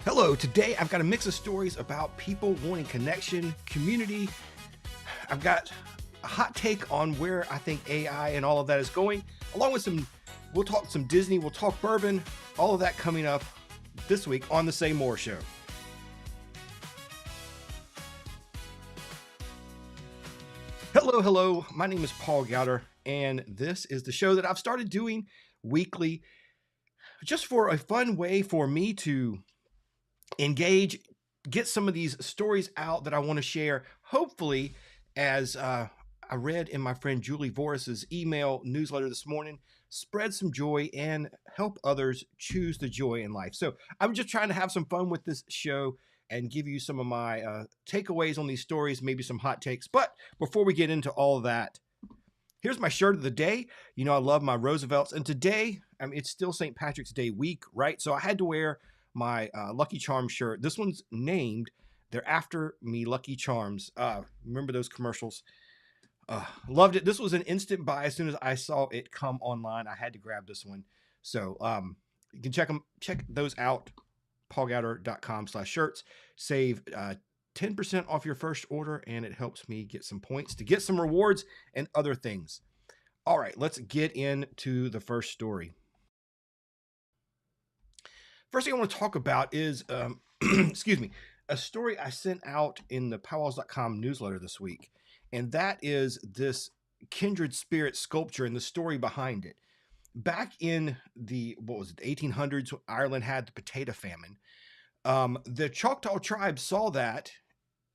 Hello, today I've got a mix of stories about people wanting connection, community. I've got a hot take on where I think AI and all of that is going, along with we'll talk some Disney, we'll talk bourbon, all of that coming up this week on the Say More Show. Hello, my name is Paul Gowder, and this is the show that I've started doing weekly just for a fun way for me to engage, get some of these stories out that I want to share. Hopefully, as I read in my friend Julie Voris's email newsletter this morning, spread some joy and help others choose the joy in life. So I'm just trying to have some fun with this show and give you some of my takeaways on these stories, maybe some hot takes. But before we get into all of that, here's my shirt of the day. You know, I love my Roosevelts. And today, I mean, it's still St. Patrick's Day week, right? So I had to wear my Lucky Charms shirt. This one's named, they're after me, Lucky Charms. Remember those commercials? Loved it. This was an instant buy. As soon as I saw it come online, I had to grab this one. So you can check those out, paulgowder.com/shirts. Save 10% off your first order, and it helps me get some points to get some rewards and other things. All right, let's get into the first story. First thing I want to talk about is, excuse me, a story I sent out in the powwows.com newsletter this week. And that is this kindred spirit sculpture and the story behind it. Back in the, what was it, 1800s, Ireland had the potato famine. The Choctaw tribe saw that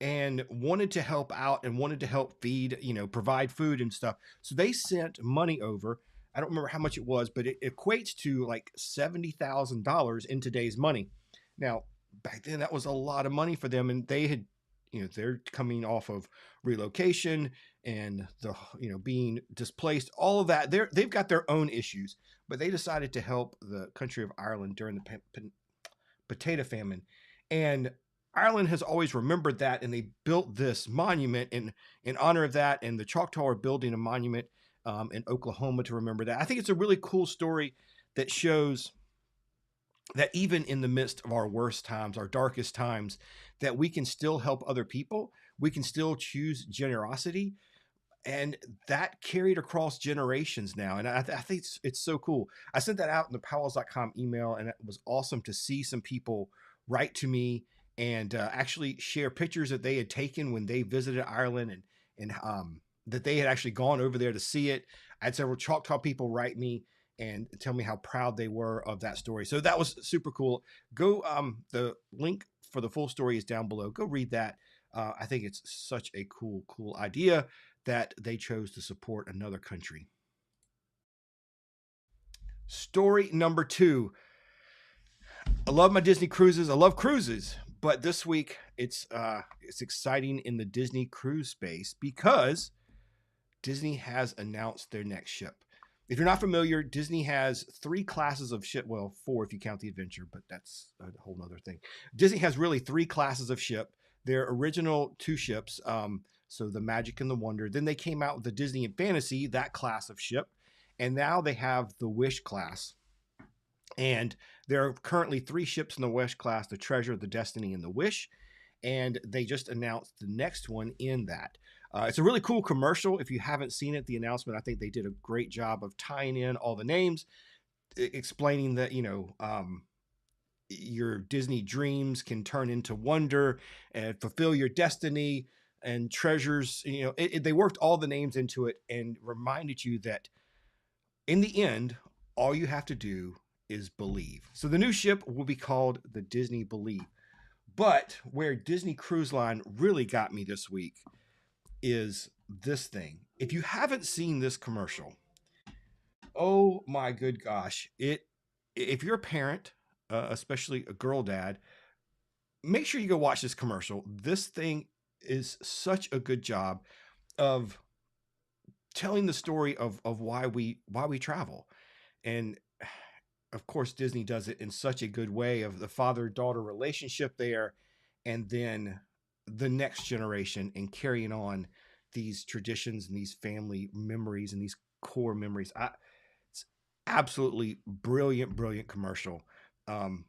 and wanted to help out and wanted to help feed, provide food and stuff. So they sent money over. I don't remember how much it was, but it equates to like $70,000 in today's money. Now, back then, that was a lot of money for them. And they had, they're coming off of relocation and being displaced, all of that. They've got their own issues, but they decided to help the country of Ireland during the potato famine. And Ireland has always remembered that, and they built this monument in honor of that. And the Choctaw are building a monument in Oklahoma to remember that. I think it's a really cool story that shows that even in the midst of our worst times, our darkest times, that we can still help other people. We can still choose generosity. And that carried across generations now. And I think it's so cool. I sent that out in the powwows.com email, and it was awesome to see some people write to me and actually share pictures that they had taken when they visited Ireland, and that they had actually gone over there to see it. I had several Choctaw people write me and tell me how proud they were of that story. So that was super cool. Go, the link for the full story is down below. Go read that. I think it's such a cool idea that they chose to support another country. Story number 2. I love my Disney cruises. I love cruises, but this week it's exciting in the Disney cruise space because Disney has announced their next ship. If you're not familiar, Disney has 3 classes of ship. Well, 4 if you count the Adventure, but that's a whole nother thing. Disney has really 3 classes of ship. Their original 2 ships, so the Magic and the Wonder. Then they came out with the Disney and Fantasy, that class of ship. And now they have the Wish class. And there are currently 3 ships in the Wish class, the Treasure, the Destiny, and the Wish. And they just announced the next one in that. It's a really cool commercial. If you haven't seen it, the announcement, I think they did a great job of tying in all the names, explaining that, your Disney dreams can turn into wonder and fulfill your destiny and treasures. They worked all the names into it and reminded you that in the end, all you have to do is believe. So the new ship will be called the Disney Believe. But where Disney Cruise Line really got me this week is this thing. If you haven't seen this commercial, oh my good gosh, if you're a parent, especially a girl dad, make sure you go watch this commercial. This thing is such a good job of telling the story of why we travel. And of course Disney does it in such a good way, of the father-daughter relationship there, and then the next generation, and carrying on these traditions and these family memories and these core memories. It's absolutely brilliant commercial. Um,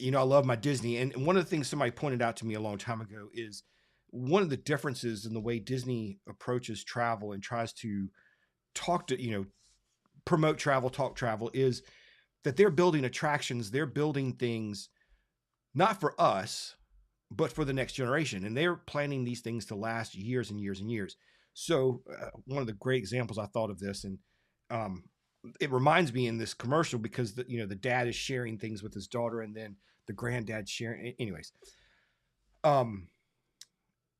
I love my Disney. And one of the things somebody pointed out to me a long time ago is one of the differences in the way Disney approaches travel and tries to talk to, promote travel, talk travel, is that they're building attractions, they're building things not for us, but for the next generation. And they're planning these things to last years and years and years. So, one of the great examples I thought of this, and um, it reminds me in this commercial because the dad is sharing things with his daughter, and then the granddad sharing. Anyways, um,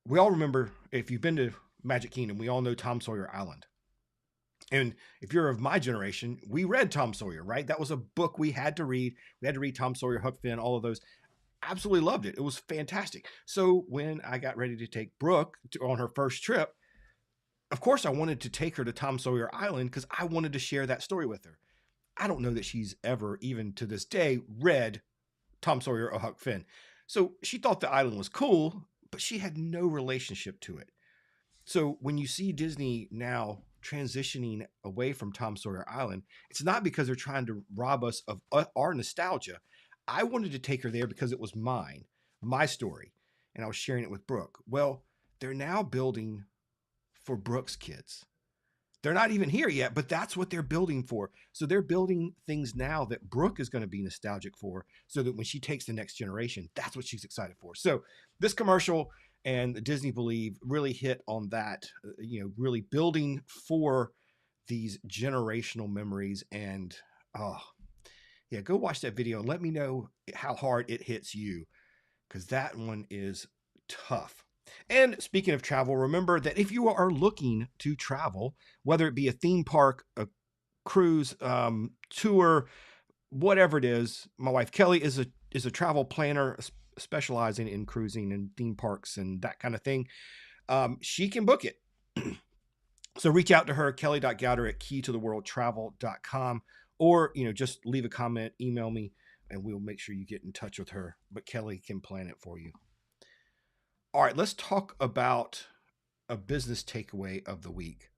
we all remember, if you've been to Magic Kingdom, we all know Tom Sawyer Island. And if you're of my generation, we read Tom Sawyer, right? That was a book we had to read. We had to read Tom Sawyer, Huck Finn, all of those. Absolutely loved it. It was fantastic. So when I got ready to take Brooke on her first trip, of course I wanted to take her to Tom Sawyer Island because I wanted to share that story with her. I don't know that she's ever, even to this day, read Tom Sawyer or Huck Finn. So she thought the island was cool, but she had no relationship to it. So when you see Disney now transitioning away from Tom Sawyer Island, it's not because they're trying to rob us of our nostalgia. I wanted to take her there because it was mine, my story, and I was sharing it with Brooke. Well, they're now building for Brooke's kids. They're not even here yet, but that's what they're building for. So they're building things now that Brooke is going to be nostalgic for, so that when she takes the next generation, that's what she's excited for. So this commercial and Disney Believe really hit on that, really building for these generational memories. And oh, yeah, go watch that video and let me know how hard it hits you, because that one is tough. And speaking of travel, remember that if you are looking to travel, whether it be a theme park, a cruise, tour, whatever it is, my wife Kelly is a travel planner specializing in cruising and theme parks and that kind of thing. She can book it. So reach out to her, kelly.gowder@keytotheworldtravel.com, or just leave a comment, email me, and we'll make sure you get in touch with her. But Kelly can plan it for you. All right, let's talk about a business takeaway of the week.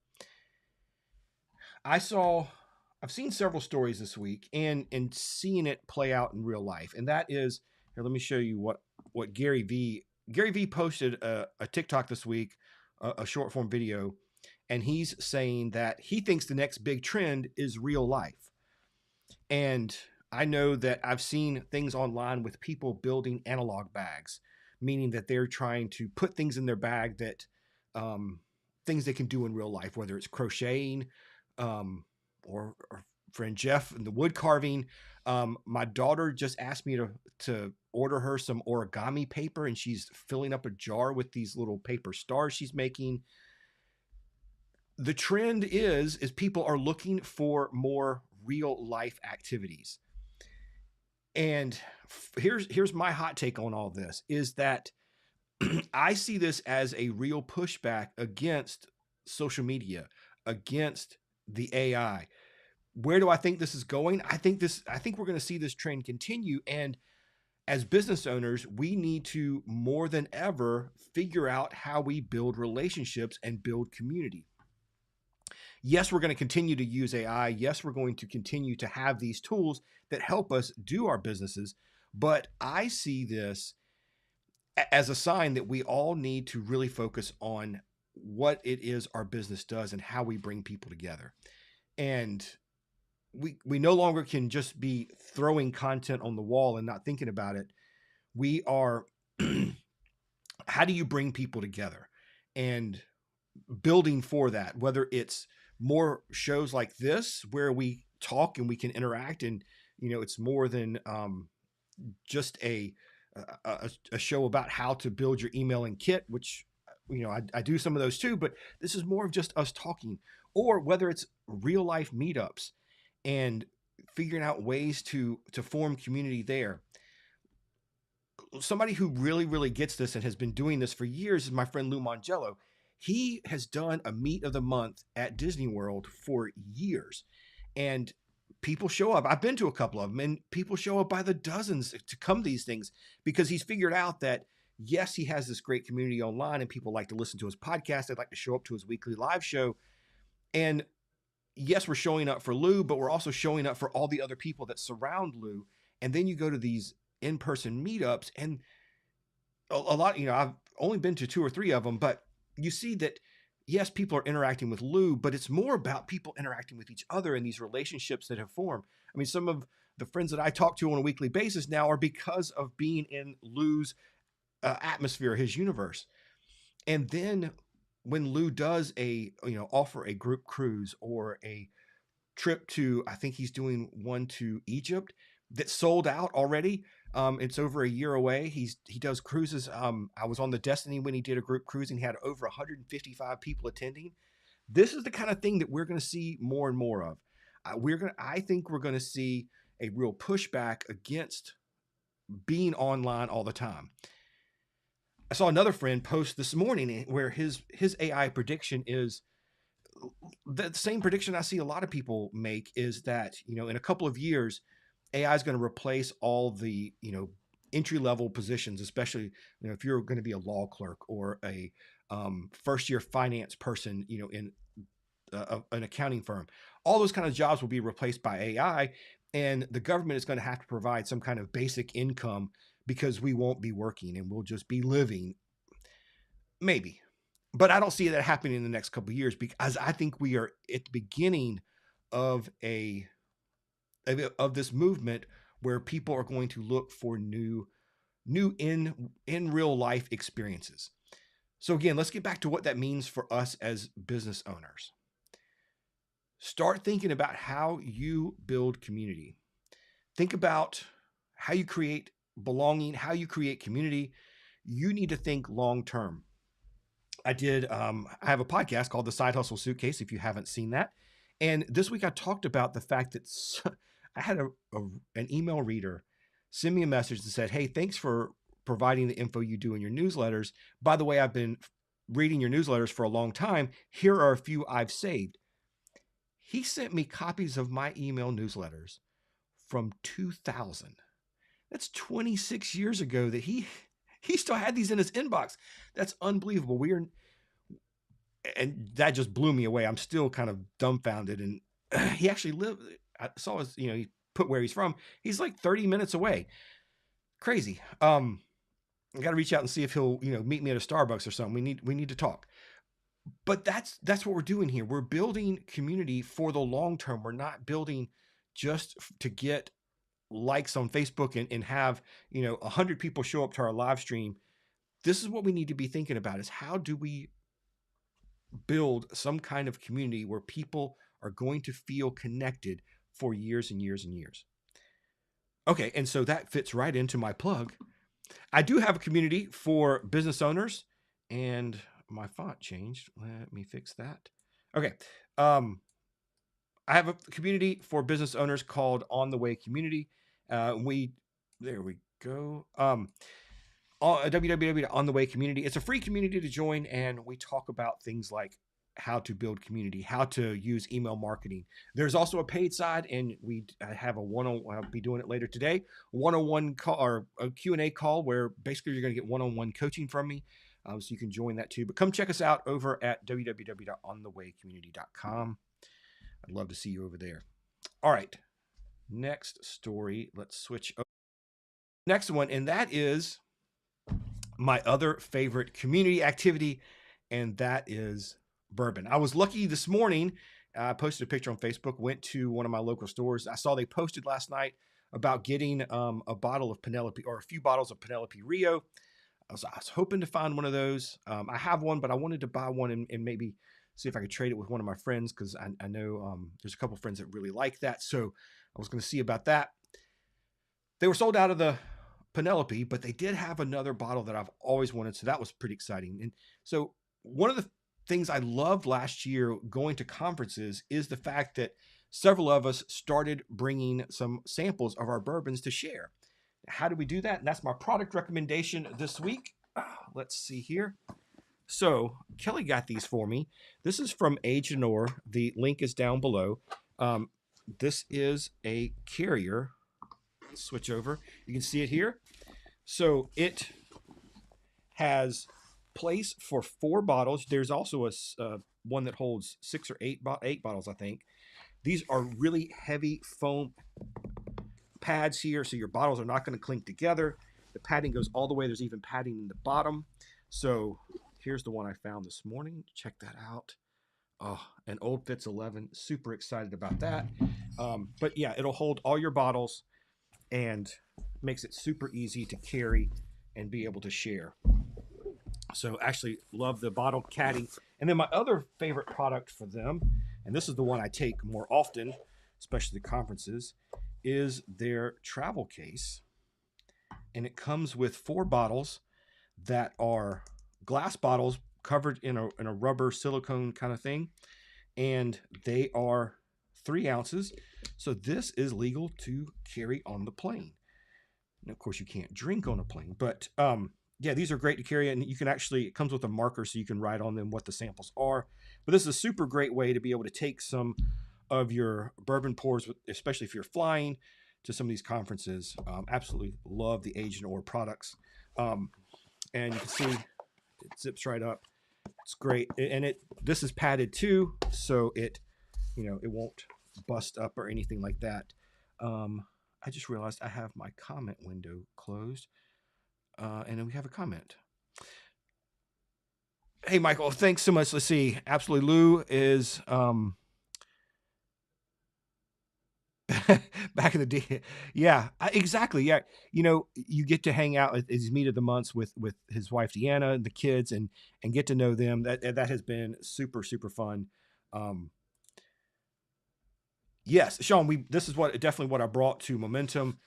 I've seen several stories this week and seeing it play out in real life. And that is, here, let me show you what Gary V posted a TikTok this week, a short form video, and he's saying that he thinks the next big trend is real life. And I know that I've seen things online with people building analog bags, meaning that they're trying to put things in their bag that things they can do in real life, whether it's crocheting, or friend Jeff and the wood carving. My daughter just asked me to order her some origami paper, and she's filling up a jar with these little paper stars she's making. The trend is people are looking for more real life activities. And here's my hot take on all this, is that I see this as a real pushback against social media, against the AI. Where do I think this is going? I think we're going to see this trend continue. And as business owners, we need to more than ever figure out how we build relationships and build community. Yes, we're going to continue to use AI. Yes, we're going to continue to have these tools that help us do our businesses. But I see this as a sign that we all need to really focus on what it is our business does and how we bring people together. And we no longer can just be throwing content on the wall and not thinking about it. We are, how do you bring people together and building for that, whether it's more shows like this where we talk and we can interact, and it's more than just a show about how to build your emailing kit, which I do some of those too, but this is more of just us talking, or whether it's real life meetups and figuring out ways to form community there. Somebody who really gets this and has been doing this for years is my friend Lou Mangello. He has done a meet of the month at Disney World for years, and people show up. I've been to a couple of them, and people show up by the dozens to come to these things because he's figured out that, yes, he has this great community online and people like to listen to his podcast. They'd like to show up to his weekly live show. And yes, we're showing up for Lou, but we're also showing up for all the other people that surround Lou. And then you go to these in-person meetups, and a lot, I've only been to two or three of them, but you see that yes, people are interacting with Lou, but it's more about people interacting with each other and these relationships that have formed. I mean, some of the friends that I talk to on a weekly basis now are because of being in Lou's atmosphere, his universe. And then when Lou does offer a group cruise or a trip to, I think he's doing one to Egypt that sold out already. It's over a year away. He does cruises. I was on the Destiny when he did a group cruise, and he had over 155 people attending. This is the kind of thing that we're going to see more and more of. I think we're going to see a real pushback against being online all the time. I saw another friend post this morning where his AI prediction is the same prediction I see a lot of people make, is that, in a couple of years, AI is going to replace all the, entry level positions, especially, if you're going to be a law clerk or a first year finance person, in an accounting firm. All those kind of jobs will be replaced by AI, and the government is going to have to provide some kind of basic income because we won't be working and we'll just be living. Maybe. But I don't see that happening in the next couple of years, because I think we are at the beginning of this movement where people are going to look for new in real life experiences. So again, let's get back to what that means for us as business owners. Start thinking about how you build community. Think about how you create belonging, how you create community. You need to think long term. I have a podcast called The Side Hustle Suitcase, if you haven't seen that. And this week I talked about the fact that I had an email reader send me a message that said, "Hey, thanks for providing the info you do in your newsletters. By the way, I've been reading your newsletters for a long time. Here are a few I've saved." He sent me copies of my email newsletters from 2000. That's 26 years ago that he still had these in his inbox. That's unbelievable. And that just blew me away. I'm still kind of dumbfounded. And he actually lived, I saw his, he put where he's from. He's like 30 minutes away. Crazy. I got to reach out and see if he'll, meet me at a Starbucks or something. We need to talk. But that's what we're doing here. We're building community for the long term. We're not building just to get likes on Facebook and have, 100 people show up to our live stream. This is what we need to be thinking about, is how do we build some kind of community where people are going to feel connected for years and years and years. Okay, and so that fits right into my plug. I do have a community for business owners, and my font changed. Let me fix that. Okay. I have a community for business owners called On the Way Community. There we go. www.ontheway community. It's a free community to join, and we talk about things like how to build community, how to use email marketing. There's also a paid side, and I have I'll be doing it later today, one-on-one call or a Q&A call where basically you're going to get one-on-one coaching from me. So you can join that too. But come check us out over at www.onthewaycommunity.com. I'd love to see you over there. All right. Next story. Let's switch over. Next one, and that is my other favorite community activity, and that is bourbon. I was lucky this morning. I posted a picture on Facebook, went to one of my local stores. I saw they posted last night about getting a bottle of Penelope, or a few bottles of Penelope Rio. I was hoping to find one of those. I have one, but I wanted to buy one and maybe see if I could trade it with one of my friends, because I know there's a couple of friends that really like that. So I was going to see about that. They were sold out of the Penelope, but they did have another bottle that I've always wanted. So that was pretty exciting. And so one of the things I loved last year going to conferences is the fact that several of us started bringing some samples of our bourbons to share. How do we do that? And that's my product recommendation this week. Let's see here. So Kelly got these for me. This is from Agenor. The link is down below. This is a carrier. Let's switch over. You can see it here. So it has place for 4 bottles. There's also a one that holds 6 or 8 bottles, I think. These are really heavy foam pads here, so your bottles are not going to clink together. The padding goes all the way. There's even padding in the bottom. So here's the one I found this morning. Check that out. Oh, an Old Fitz 11. Super excited about that. But yeah, it'll hold all your bottles and makes it super easy to carry and be able to share. So actually love the bottle caddy. And then my other favorite product for them, and this is the one I take more often, especially the conferences, is their travel case. And it comes with 4 bottles that are glass bottles covered in a rubber silicone kind of thing. And they are 3 ounces. So this is legal to carry on the plane. And of course, you can't drink on a plane, but yeah, these are great to carry, and you can actually, it comes with a marker so you can write on them what the samples are. But this is a super great way to be able to take some of your bourbon pours, especially if you're flying to some of these conferences. Absolutely love the Aged in Ore products. And you can see it zips right up. It's great. And this is padded too, so it won't bust up or anything like that. I just realized I have my comment window closed. And then we have a comment. Hey, Michael, thanks so much. Let's see. Absolutely. Lou is back in the day. Yeah, exactly. Yeah. You get to hang out at his meet of the months with his wife, Deanna, and the kids, and get to know them. That has been super, super fun. Yes, Sean, this is definitely what I brought to Momentum.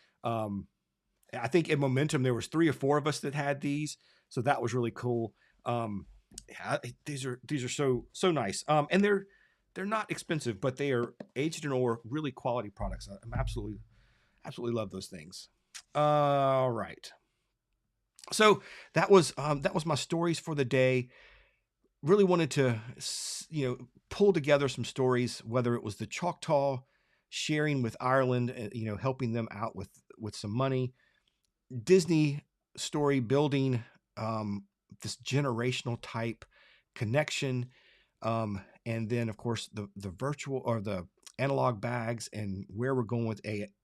I think in Momentum there was 3 or 4 of us that had these, so that was really cool. Yeah, these are so nice. And they're not expensive, but they are Aged in Ore, really quality products. I'm absolutely love those things. All right. So that was my stories for the day. Really wanted to pull together some stories, whether it was the Choctaw sharing with Ireland, helping them out with some money, Disney story building this generational type connection, and then of course the virtual or the analog bags and where we're going with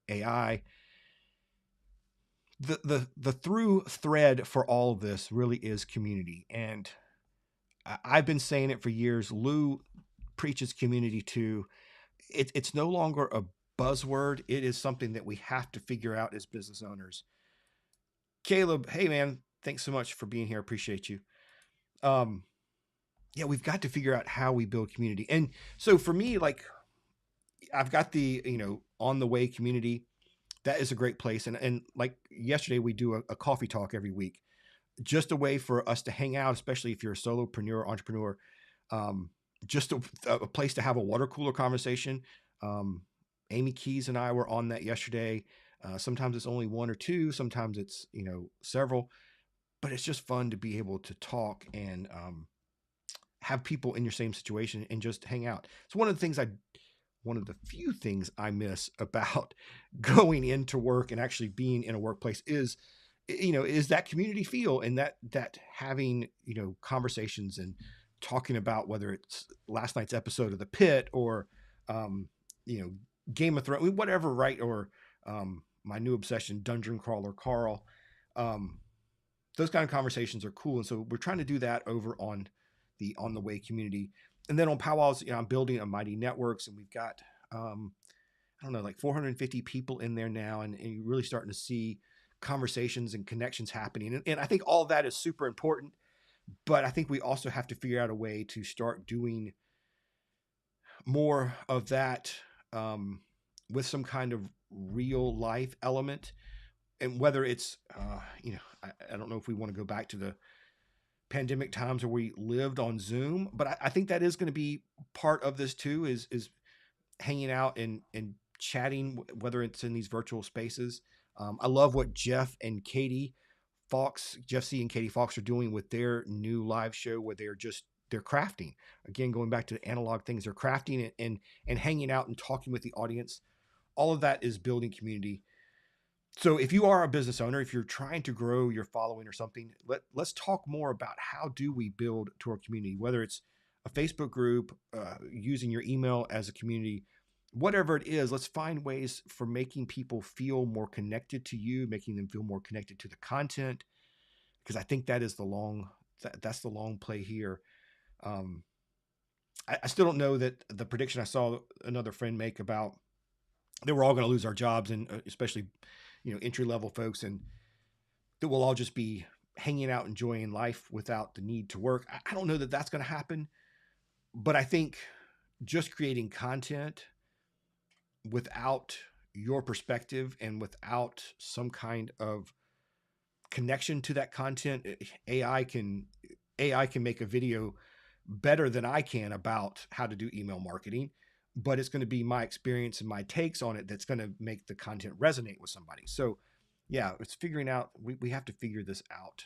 AI. The through thread for all of this really is community, and I've been saying it for years. Lou preaches community too. It's no longer a buzzword. It is something that we have to figure out as business owners. Caleb, hey man, thanks so much for being here. Appreciate you. Yeah, we've got to figure out how we build community. And so for me, like I've got the, on the way community. That is a great place. And like yesterday, we do a coffee talk every week, just a way for us to hang out, especially if you're a solopreneur, entrepreneur, just a place to have a water cooler conversation. Amy Keys and I were on that yesterday. Sometimes it's only 1 or 2, sometimes it's, several, but it's just fun to be able to talk and have people in your same situation and just hang out. It's one of the few things I miss about going into work and actually being in a workplace is that community feel, and that having, conversations and talking about whether it's last night's episode of The Pit or, Game of Thrones, whatever, right? Or my new obsession, Dungeon Crawler Carl. Those kind of conversations are cool. And so we're trying to do that over on the way community. And then on powwows, I'm building a Mighty Networks, and we've got, I don't know, like 450 people in there now. And you're really starting to see conversations and connections happening. And I think all of that is super important, but I think we also have to figure out a way to start doing more of that with some kind of real life element. And whether it's, I don't know if we want to go back to the pandemic times where we lived on Zoom, but I think that is going to be part of this too, is hanging out and chatting, whether it's in these virtual spaces. I love what Jeff C and Katie Fox are doing with their new live show, where they're crafting. Again, going back to the analog things, they're crafting and hanging out and talking with the audience. All of that is building community. So if you are a business owner, if you're trying to grow your following or something, let's talk more about how do we build to our community, whether it's a Facebook group, using your email as a community, whatever it is, let's find ways for making people feel more connected to you, making them feel more connected to the content, because I think that is that's the long play here. Um, I still don't know that the prediction I saw another friend make about that we're all going to lose our jobs, and especially entry level folks, and that we'll all just be hanging out enjoying life without the need to work. I don't know that that's going to happen, but I think just creating content without your perspective and without some kind of connection to that content, ai can AI can make a video better than I can about how to do email marketing, but it's going to be my experience and my takes on it that's going to make the content resonate with somebody. So yeah, it's figuring out, we have to figure this out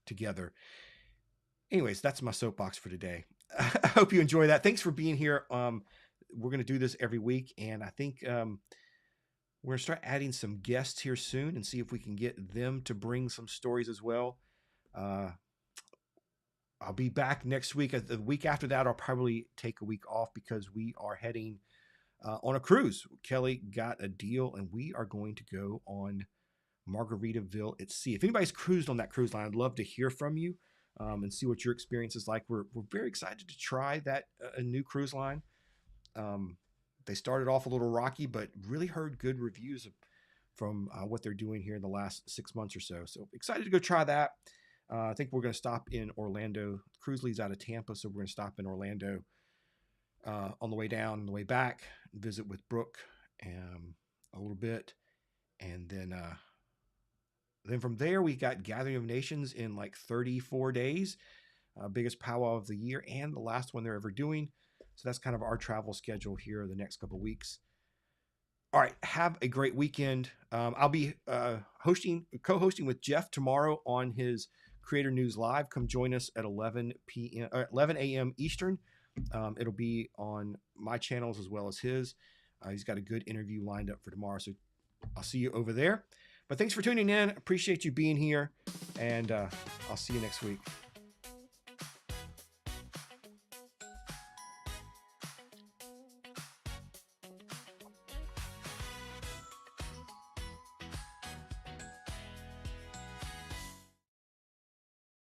together. Anyways, that's my soapbox for today. I hope you enjoy that. Thanks for being here. We're going to do this every week, and I think we're going to start adding some guests here soon and see if we can get them to bring some stories as well. I'll be back next week. The week after that, I'll probably take a week off because we are heading on a cruise. Kelly got a deal, and we are going to go on Margaritaville at sea. If anybody's cruised on that cruise line, I'd love to hear from you and see what your experience is like. We're very excited to try that a new cruise line. They started off a little rocky, but really heard good reviews from what they're doing here in the last 6 months or so. So excited to go try that. I think we're going to stop in Orlando. The cruise leaves out of Tampa, so we're going to stop in Orlando on the way down and the way back, visit with Brooke a little bit, and then from there we got Gathering of Nations in like 34 days, biggest powwow of the year and the last one they're ever doing. So that's kind of our travel schedule here the next couple of weeks. All right, have a great weekend. I'll be co-hosting with Jeff tomorrow on his Creator News Live. Come join us at 11 a.m. Eastern. It'll be on my channels as well as his. He's got a good interview lined up for tomorrow, so I'll see you over there. But thanks for tuning in. Appreciate you being here, and I'll see you next week.